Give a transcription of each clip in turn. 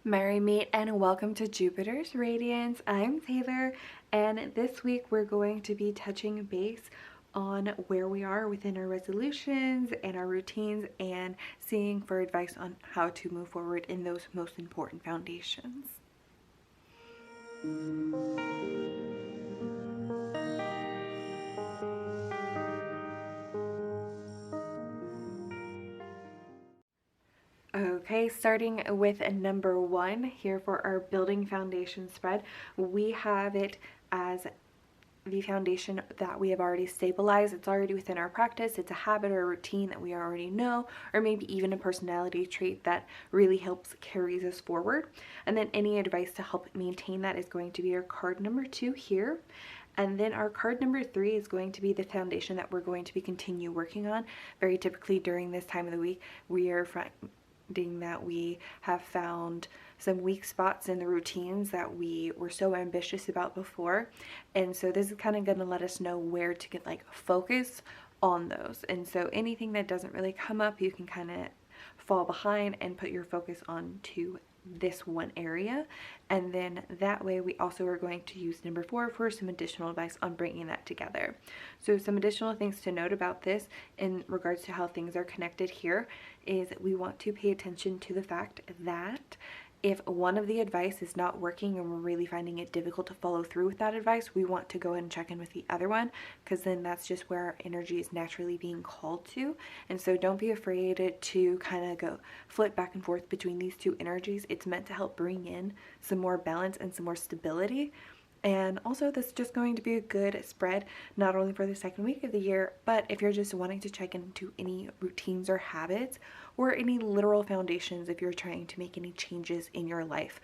Merry meet and welcome to Jupiter's Radiance. I'm Taylor, and this week we're going to be touching base on where we are within our resolutions and our routines and seeing for advice on how to move forward in those most important foundations. Okay, starting with number 1 here for our building foundation spread, we have it as the foundation that we have already stabilized. It's already within our practice. It's a habit or a routine that we already know, or maybe even a personality trait that really helps carries us forward. And then any advice to help maintain that is going to be our card number 2 here. And then our card number 3 is going to be the foundation that we're going to be continue working on. Very typically during this time of the week, we are finding that we have found some weak spots in the routines that we were so ambitious about before, and so this is kind of going to let us know where to get focus on those. And so anything that doesn't really come up, you can kind of fall behind and put your focus on to this one area. And then that way we also are going to use number 4 for some additional advice on bringing that together. So some additional things to note about this in regards to how things are connected here is we want to pay attention to the fact that if one of the advice is not working and we're really finding it difficult to follow through with that advice, we want to go ahead and check in with the other one, because then that's just where our energy is naturally being called to. And so don't be afraid to kind of go flip back and forth between these two energies. It's meant to help bring in some more balance and some more stability. And also this is just going to be a good spread, not only for the second week of the year, but if you're just wanting to check into any routines or habits or any literal foundations if you're trying to make any changes in your life.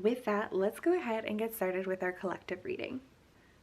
With that, let's go ahead and get started with our collective reading.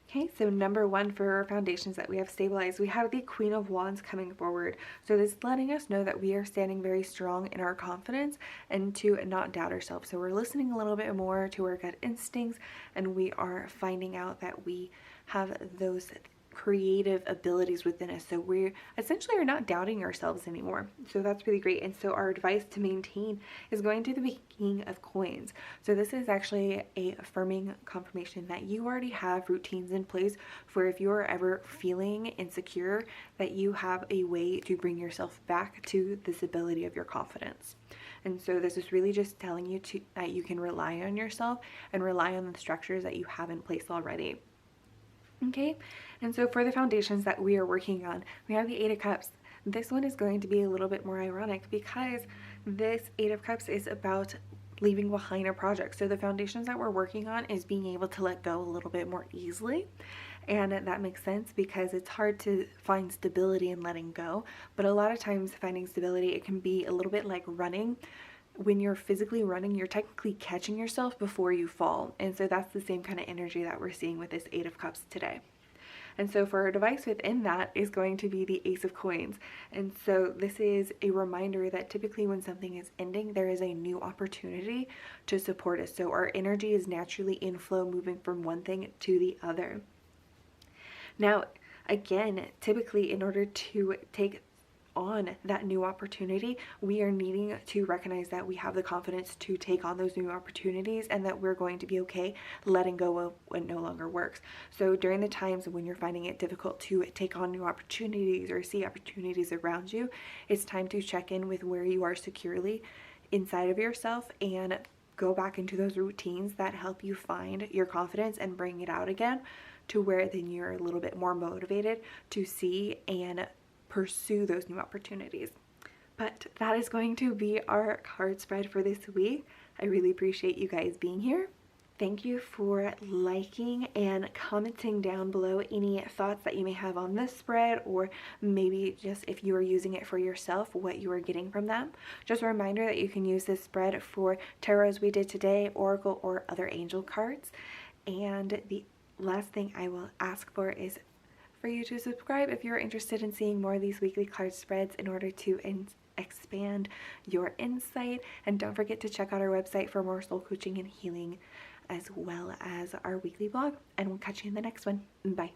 Okay, so number 1 for our foundations that we have stabilized, we have the Queen of Wands coming forward. So this is letting us know that we are standing very strong in our confidence and to not doubt ourselves. So we're listening a little bit more to our gut instincts, and we are finding out that we have those creative abilities within us. So we essentially are not doubting ourselves anymore. So that's really great. And so our advice to maintain is going to the King of Coins. So this is actually a affirming confirmation that you already have routines in place for if you're ever feeling insecure, that you have a way to bring yourself back to this ability of your confidence. And so this is really just telling you that you can rely on yourself and rely on the structures that you have in place already. Okay, and so for the foundations that we are working on, we have the 8 of Cups. This one is going to be a little bit more ironic because this 8 of Cups is about leaving behind a project. So the foundations that we're working on is being able to let go a little bit more easily. And that makes sense because it's hard to find stability in letting go. But a lot of times finding stability, it can be a little bit like running. When you're physically running, you're technically catching yourself before you fall. And so that's the same kind of energy that we're seeing with this 8 of Cups today. And so for our device within that is going to be the Ace of Coins. And so this is a reminder that typically when something is ending, there is a new opportunity to support us. So our energy is naturally in flow, moving from one thing to the other. Now, again, typically in order to take on that new opportunity, we are needing to recognize that we have the confidence to take on those new opportunities and that we're going to be okay letting go of what no longer works. So during the times when you're finding it difficult to take on new opportunities or see opportunities around you, it's time to check in with where you are securely inside of yourself and go back into those routines that help you find your confidence and bring it out again, to where then you're a little bit more motivated to see and pursue those new opportunities. But that is going to be our card spread for this week. I really appreciate you guys being here. Thank you for liking and commenting down below any thoughts that you may have on this spread, or maybe just if you are using it for yourself, what you are getting from them. Just a reminder that you can use this spread for tarot as we did today, oracle, or other angel cards. And the last thing I will ask for is for you to subscribe if you're interested in seeing more of these weekly card spreads in order to expand your insight. And don't forget to check out our website for more soul coaching and healing, as well as our weekly blog. And we'll catch you in the next one. Bye.